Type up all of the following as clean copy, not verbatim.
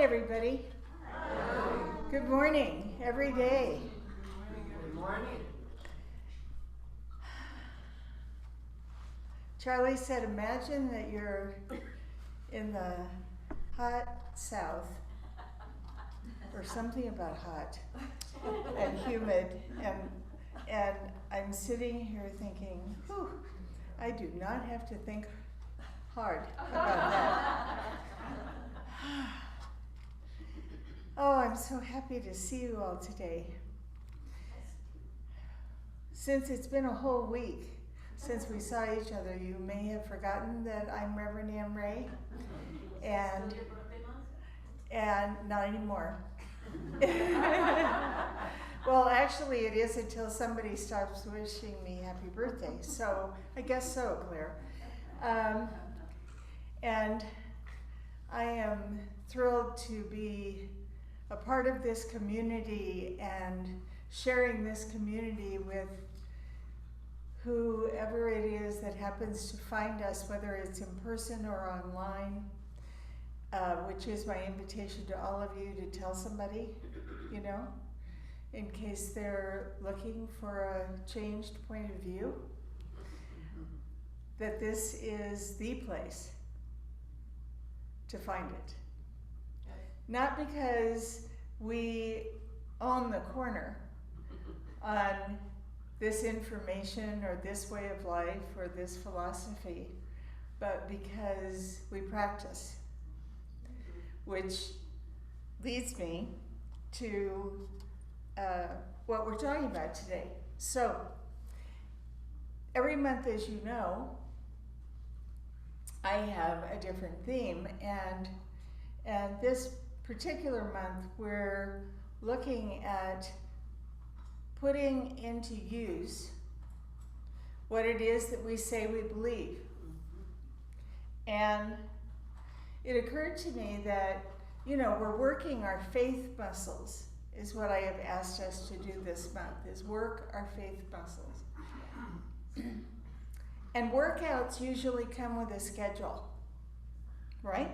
everybody. Hi. Good morning, every day. Good morning. Charlie said, imagine that you're in the hot South, or something about hot and humid, and I'm sitting here thinking, whew, I do not have to think hard about that. Oh, I'm so happy to see you all today. Since it's been a whole week since we saw each other, you may have forgotten that I'm Rev Ann Rea, and not anymore. Well, actually it is until somebody stops wishing me happy birthday, so I guess so, Claire. And I am thrilled to be a part of this community and sharing this community with whoever it is that happens to find us, whether it's in person or online, which is my invitation to all of you to tell somebody, you know, in case they're looking for a changed point of view, that this is the place to find it. Not because we own the corner on this information or this way of life or this philosophy, but because we practice, which leads me to what we're talking about today. So, every month, as you know, I have a different theme, and this particular month we're looking at putting into use what it is that we say we believe. And it occurred to me that, you know, we're working our faith muscles, is what I have asked us to do this month, is work our faith muscles. And workouts usually come with a schedule, right?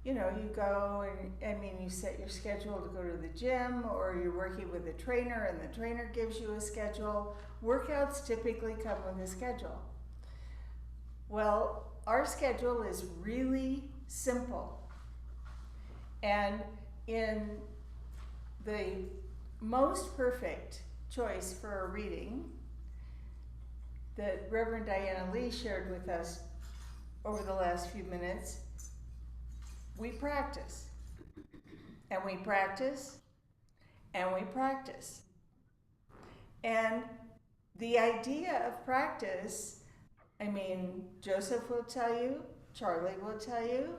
You know, you go and, you set your schedule to go to the gym, or you're working with a trainer and the trainer gives you a schedule. Workouts typically come with a schedule. Well, our schedule is really simple. And in the most perfect choice for a reading that Rev Ann Rea shared with us over the last few minutes, we practice, and we practice, and we practice. And the idea of practice, Joseph will tell you, Charlie will tell you,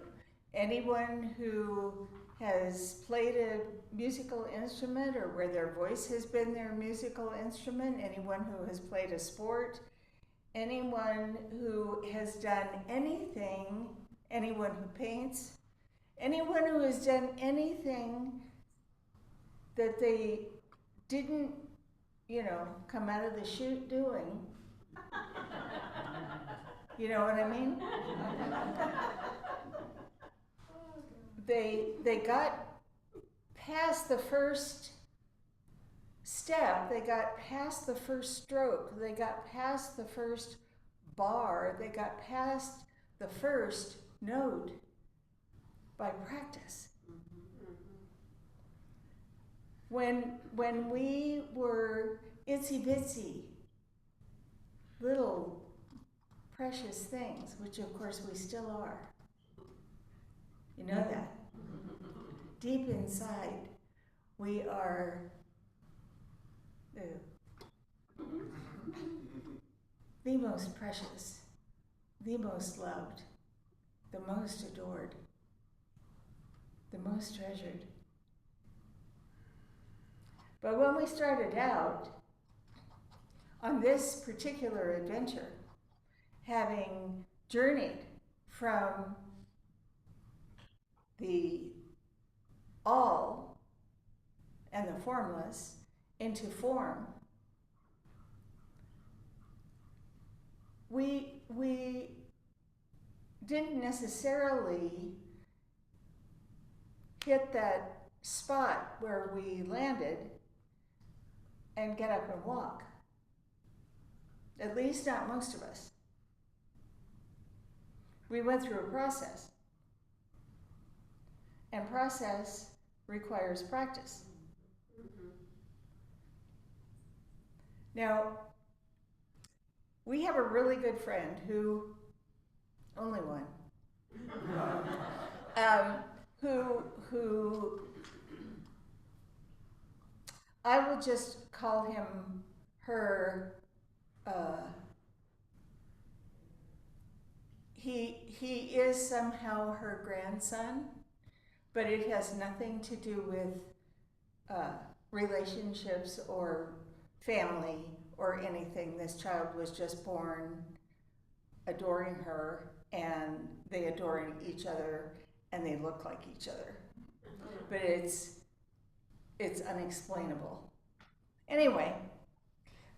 anyone who has played a musical instrument or where their voice has been their musical instrument, anyone who has played a sport, anyone who has done anything, anyone who paints, anyone who has done anything that they didn't, come out of the chute doing, you know what I mean? They got past the first step, they got past the first stroke, they got past the first bar, they got past the first note by practice. When we were itsy bitsy little precious things, which of course we still are, you know that. Deep inside, we are the most precious, the most loved, the most adored, the most treasured. But when we started out on this particular adventure, having journeyed from the all and the formless into form, we didn't necessarily hit that spot where we landed and get up and walk. At least not most of us. We went through a process. And process requires practice. Now, we have a really good friend who, only one, who I will just call him her, he is somehow her grandson, but it has nothing to do with relationships or family or anything. This child was just born adoring her, and they adore each other, and they look like each other. But it's unexplainable. Anyway,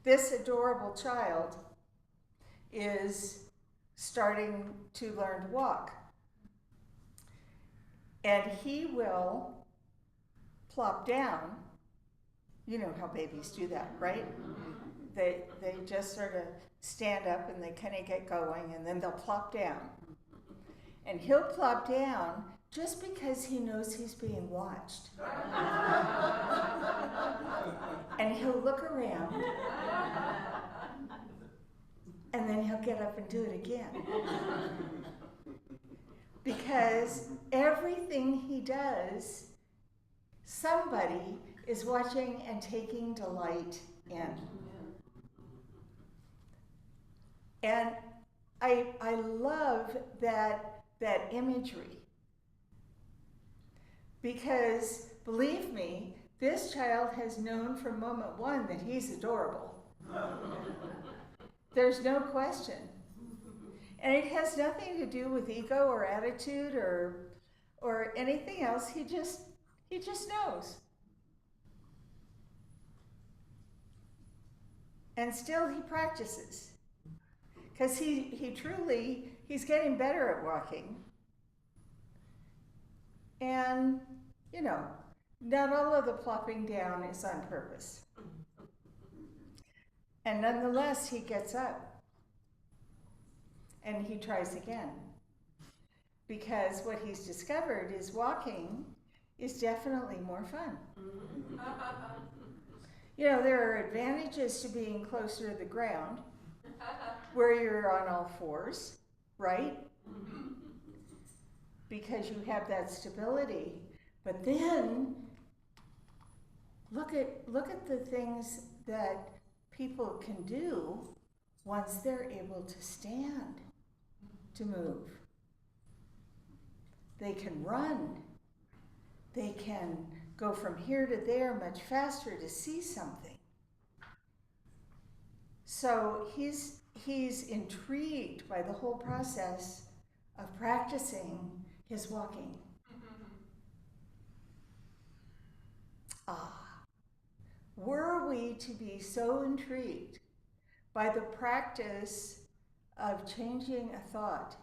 this adorable child is starting to learn to walk. And he will plop down. You know how babies do that, right? They just sort of stand up and they kind of get going, and then they'll plop down. And he'll plop down just because he knows he's being watched. And he'll look around, and then he'll get up and do it again. Because everything he does, somebody is watching and taking delight in. And I love that imagery. Because, believe me, this child has known from moment one that he's adorable. There's no question. And it has nothing to do with ego or attitude or anything else. He just knows. And still he practices. Because he's getting better at walking. And, you know, not all of the plopping down is on purpose. And nonetheless, he gets up. And he tries again. Because what he's discovered is walking is definitely more fun. You know, there are advantages to being closer to the ground, where you're on all fours, right? Because you have that stability. But then, look at the things that people can do once they're able to stand, to move. They can run. They can go from here to there much faster to see something. So he's intrigued by the whole process of practicing his walking. Were we to be so intrigued by the practice of changing a thought,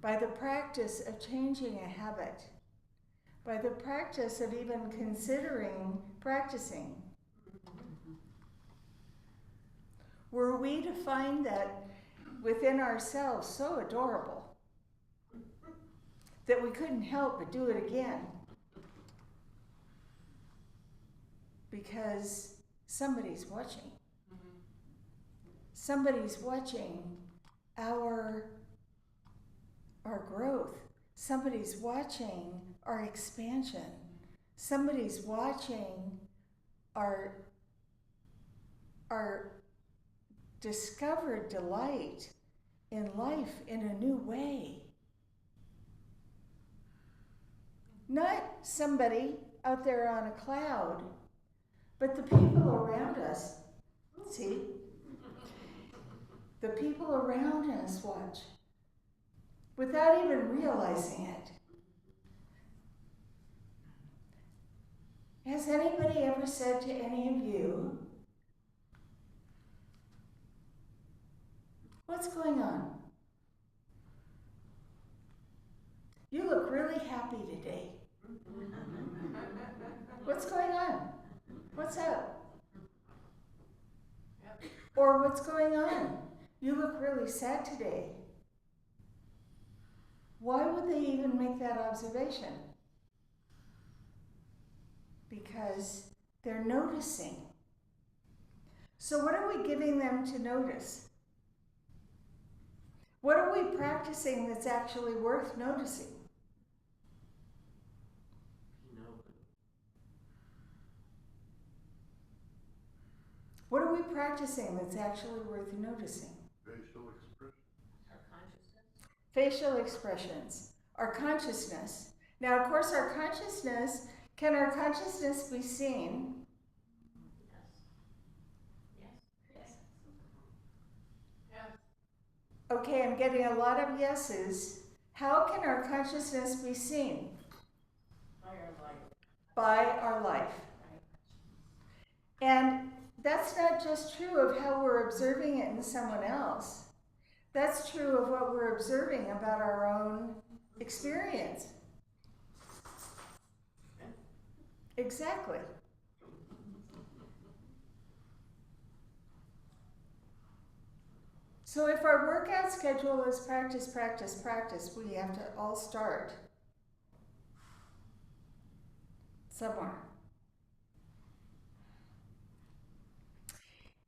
by the practice of changing a habit, by the practice of even considering practicing, were we to find that within ourselves so adorable that we couldn't help but do it again because somebody's watching. Somebody's watching our growth. Somebody's watching our expansion. Somebody's watching our discovered delight in life in a new way. Not somebody out there on a cloud, but the people around us. See? The people around us watch without even realizing it. Has anybody ever said to any of you, "What's going on? You look really happy today." Or what's going on? You look really sad today. Why would they even make that observation? Because they're noticing. So what are we giving them to notice? What are we practicing that's actually worth noticing? What are we practicing that's actually worth noticing? Facial expression. Our consciousness. Facial expressions, our consciousness. Now, of course, our consciousness, can our consciousness be seen? Yes. Okay, I'm getting a lot of yeses. How can our consciousness be seen? By our life. By our life. And that's not just true of how we're observing it in someone else. That's true of what we're observing about our own experience. Exactly. So if our workout schedule is practice, practice, practice, we have to all start somewhere.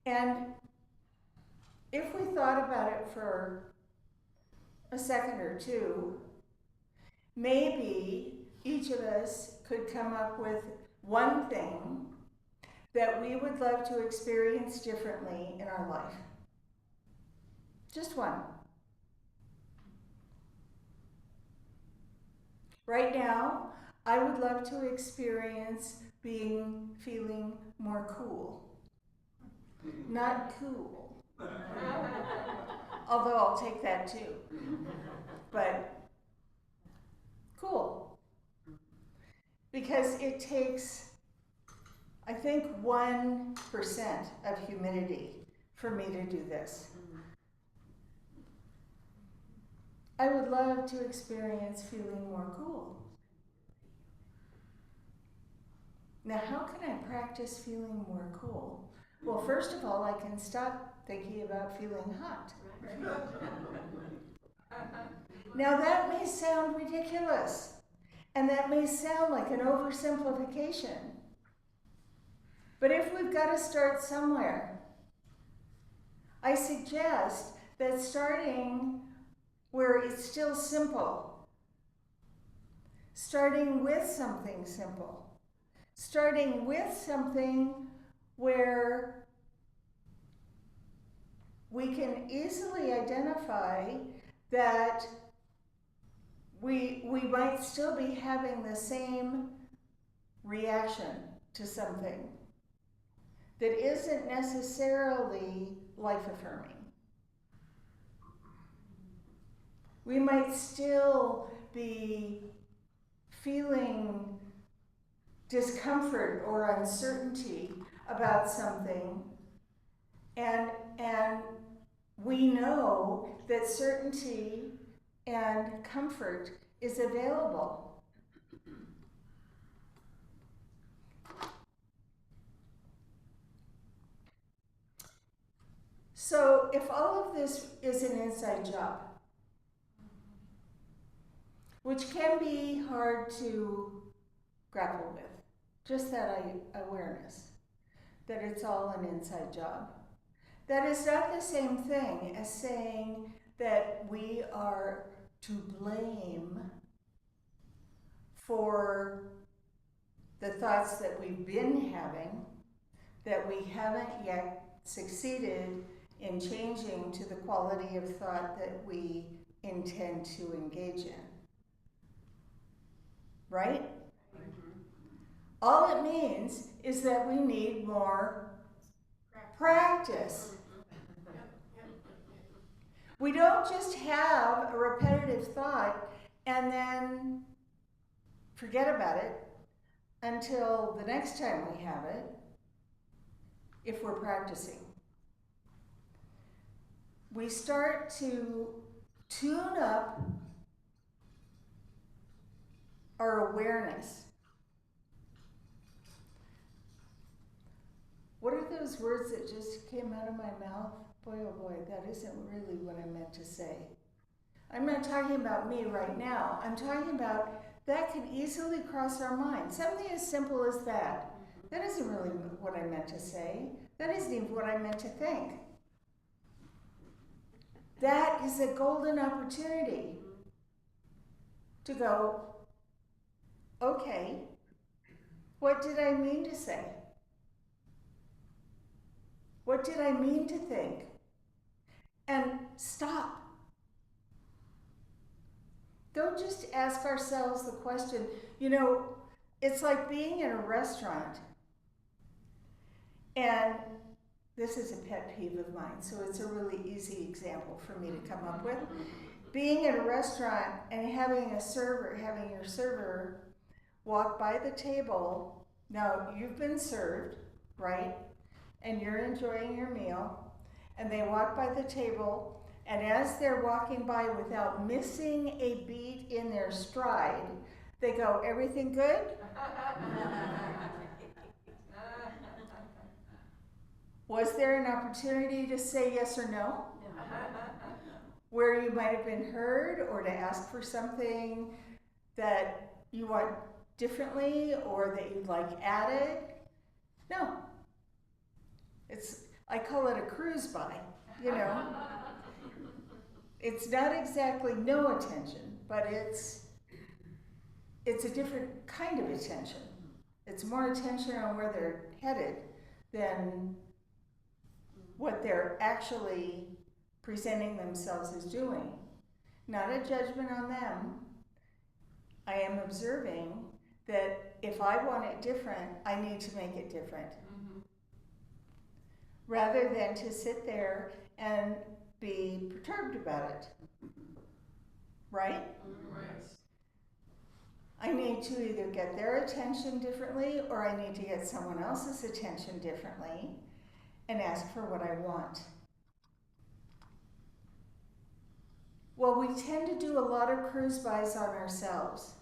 And if we thought about it for a second or two, maybe each of us could come up with one thing that we would love to experience differently in our life. Just one. Right now, I would love to experience feeling more cool. Not cool. Although I'll take that too. But cool. Because it takes, I think, 1% of humidity for me to do this. I would love to experience feeling more cool. Now, how can I practice feeling more cool? Well, first of all, I can stop thinking about feeling hot. Now, that may sound ridiculous, and that may sound like an oversimplification. But if we've got to start somewhere, I suggest that starting where it's still simple, starting with something simple, starting with something where we can easily identify that we might still be having the same reaction to something that isn't necessarily life-affirming. We might still be feeling discomfort or uncertainty about something, and we know that certainty and comfort is available. So if all of this is an inside job, which can be hard to grapple with, just that awareness that it's all an inside job. That is not the same thing as saying that we are to blame for the thoughts that we've been having, that we haven't yet succeeded in changing to the quality of thought that we intend to engage in. Right? All it means is that we need more practice. We don't just have a repetitive thought and then forget about it until the next time we have it, if we're practicing. We start to tune up our awareness. What are those those words that just came out of my mouth? Boy, oh boy, that isn't really what I meant to say. I'm not talking about me right now. I'm talking about that can easily cross our mind. Something as simple as that. That isn't really what I meant to say. That isn't even what I meant to think. That is a golden opportunity to go, okay, what did I mean to say? What did I mean to think? And stop. Don't just ask ourselves the question, it's like being in a restaurant. And this is a pet peeve of mine, so it's a really easy example for me to come up with. Being in a restaurant and having your server walk by the table. Now, you've been served, right? And you're enjoying your meal. And they walk by the table, and as they're walking by without missing a beat in their stride, they go, everything good? Was there an opportunity to say yes or no? Where you might have been heard, or to ask for something that you want differently or that you'd like added? No. I call it a cruise by, It's not exactly no attention, but it's a different kind of attention. It's more attention on where they're headed than what they're actually presenting themselves as doing. Not a judgment on them. I am observing that if I want it different, I need to make it different. Rather than to sit there and be perturbed about it. Right? Right. I need to either get their attention differently, or I need to get someone else's attention differently and ask for what I want. Well, we tend to do a lot of cruise-bys on ourselves.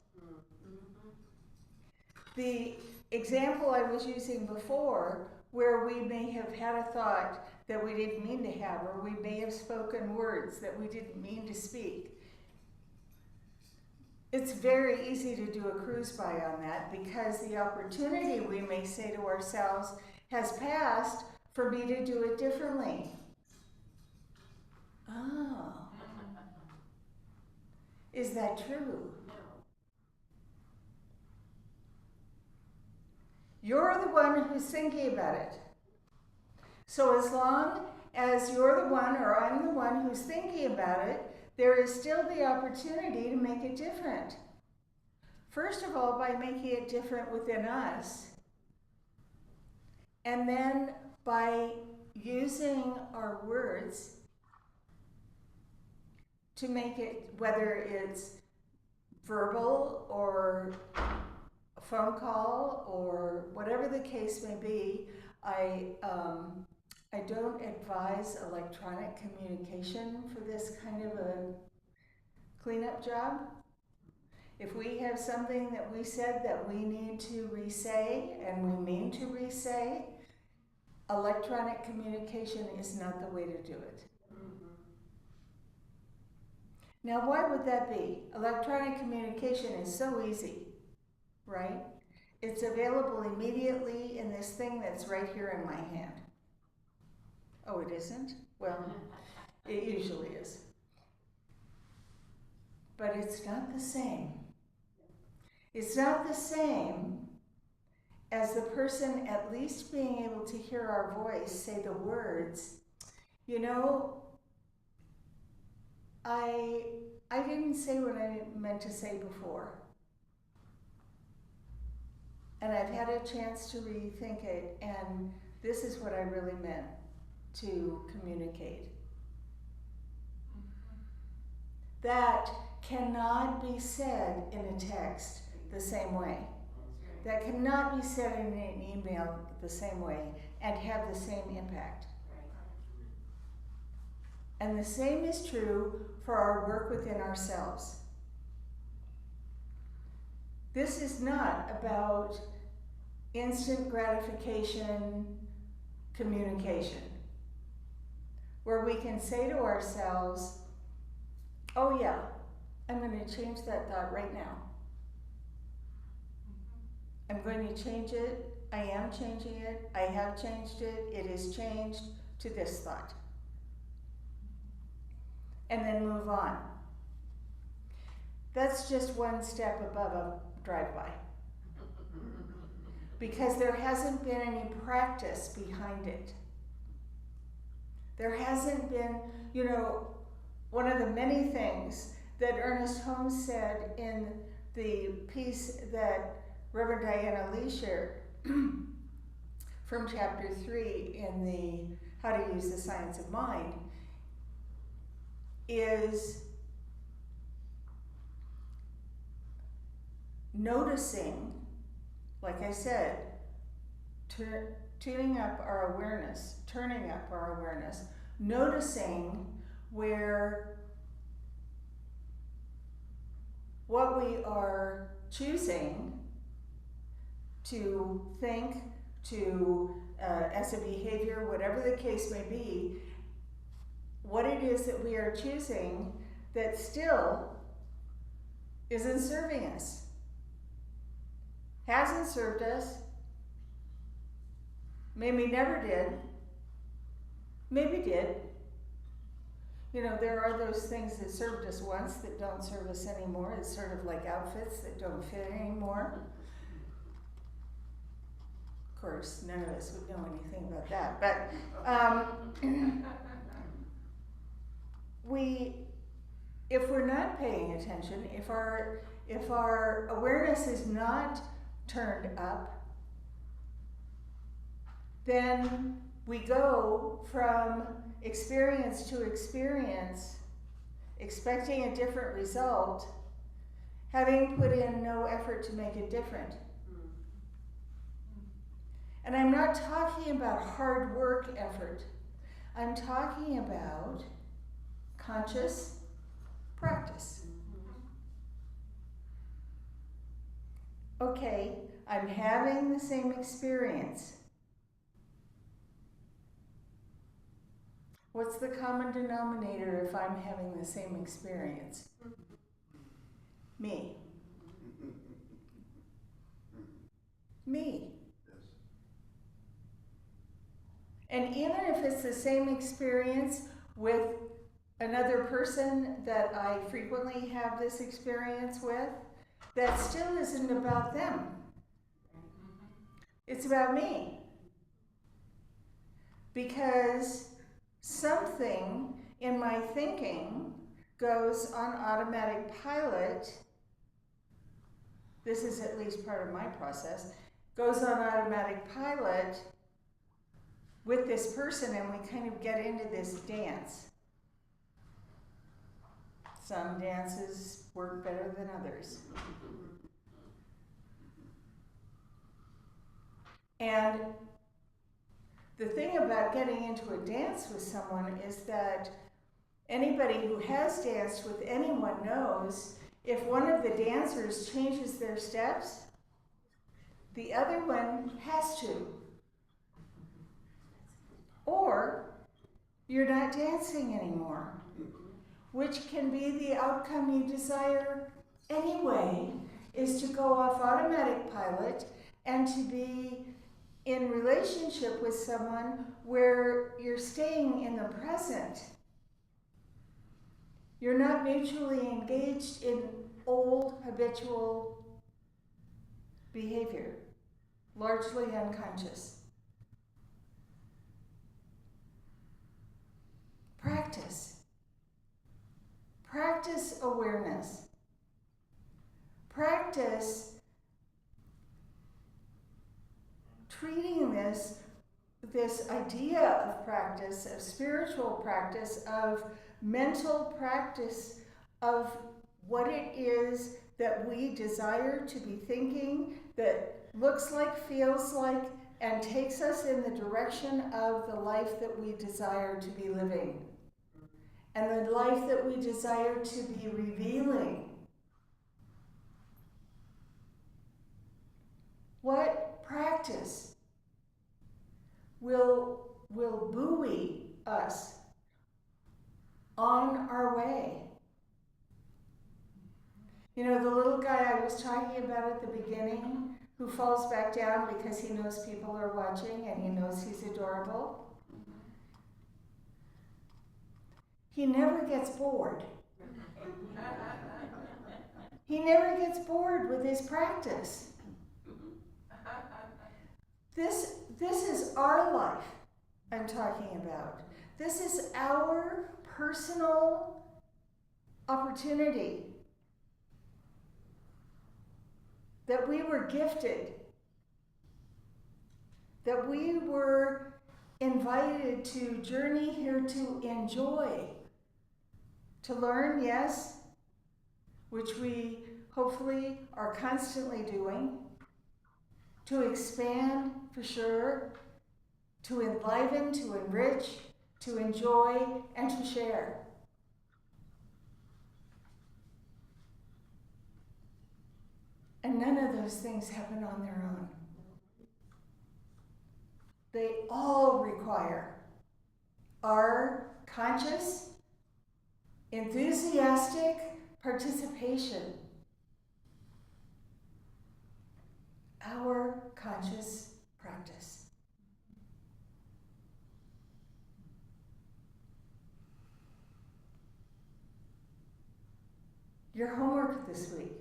The example I was using before, where we may have had a thought that we didn't mean to have, or we may have spoken words that we didn't mean to speak. It's very easy to do a cruise-by on that, because the opportunity, we may say to ourselves, has passed for me to do it differently. Oh. Is that true? You're the one who's thinking about it. So as long as you're the one, or I'm the one who's thinking about it, there is still the opportunity to make it different. First of all, by making it different within us. And then by using our words to make it, whether it's verbal or a phone call or whatever the case may be. I don't advise electronic communication for this kind of a cleanup job. If we have something that we said that we need to re-say, and we mean to re-say, electronic communication is not the way to do it. Now, why would that be? Electronic communication is so easy, right? It's available immediately in this thing that's right here in my hand. Oh, it isn't? Well, it usually is. But it's not the same. It's not the same as the person at least being able to hear our voice say the words, I didn't say what I meant to say before. And I've had a chance to rethink it, and this is what I really meant to communicate. That cannot be said in a text the same way. That cannot be said in an email the same way and have the same impact. And the same is true for our work within ourselves. This is not about instant gratification communication, where we can say to ourselves, oh yeah, I'm going to change that thought right now. I'm going to change it. I am changing it. I have changed it. It is changed to this thought. And then move on. That's just one step above a drive-by. Because there hasn't been any practice behind it. There hasn't been, one of the many things that Ernest Holmes said in the piece that Rev Ann Rea shared from chapter 3 in the How to Use the Science of Mind is noticing, like I said, tuning up our awareness, turning up our awareness, noticing where what we are choosing to think, as a behavior, whatever the case may be, what it is that we are choosing that still isn't serving us, hasn't served us, maybe never did, maybe did. There are those things that served us once that don't serve us anymore. It's sort of like outfits that don't fit anymore. Of course, none of us would know anything about that, but if we're not paying attention, if our awareness is not turned up, then we go from experience to experience, expecting a different result, having put in no effort to make it different. And I'm not talking about hard work effort. I'm talking about conscious practice. Okay, I'm having the same experience. What's the common denominator if I'm having the same experience? Me. Me. And even if it's the same experience with another person that I frequently have this experience with, that still isn't about them. It's about me. Because something in my thinking goes on automatic pilot. This is at least part of my process. Goes on automatic pilot with this person, and we kind of get into this dance. Some dances work better than others. And the thing about getting into a dance with someone is that anybody who has danced with anyone knows if one of the dancers changes their steps, the other one has to. Or you're not dancing anymore, which can be the outcome you desire anyway, is to go off automatic pilot and to be in relationship with someone where you're staying in the present. You're not mutually engaged in old habitual behavior, largely unconscious. Practice. Practice awareness. Practice treating this idea of practice, of spiritual practice, of mental practice, of what it is that we desire to be thinking, that looks like, feels like, and takes us in the direction of the life that we desire to be living, and the life that we desire to be revealing. What practice will buoy us on our way. You know, the little guy I was talking about at the beginning, who falls back down because he knows people are watching and he knows he's adorable. He never gets bored. He never gets bored with his practice. This is our life I'm talking about. This is our personal opportunity that we were gifted, that we were invited to journey here to enjoy, to learn, yes, which we hopefully are constantly doing, to expand for sure, to enliven, to enrich, to enjoy, and to share. And none of those things happen on their own. They all require our conscious, enthusiastic participation. Our conscious practice. Your homework this week,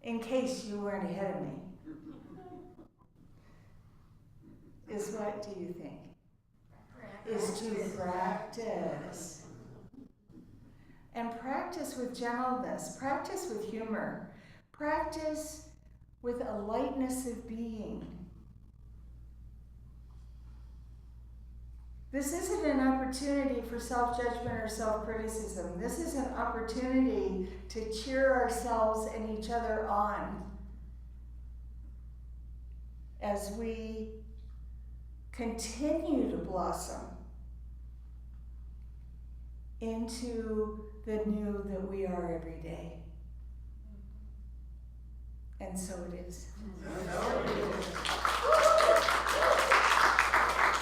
in case you weren't ahead of me, is what do you think? Is to practice. And practice with gentleness, practice with humor, practice with a lightness of being. This isn't an opportunity for self-judgment or self-criticism. This is an opportunity to cheer ourselves and each other on as we continue to blossom into the new that we are every day. And so it is.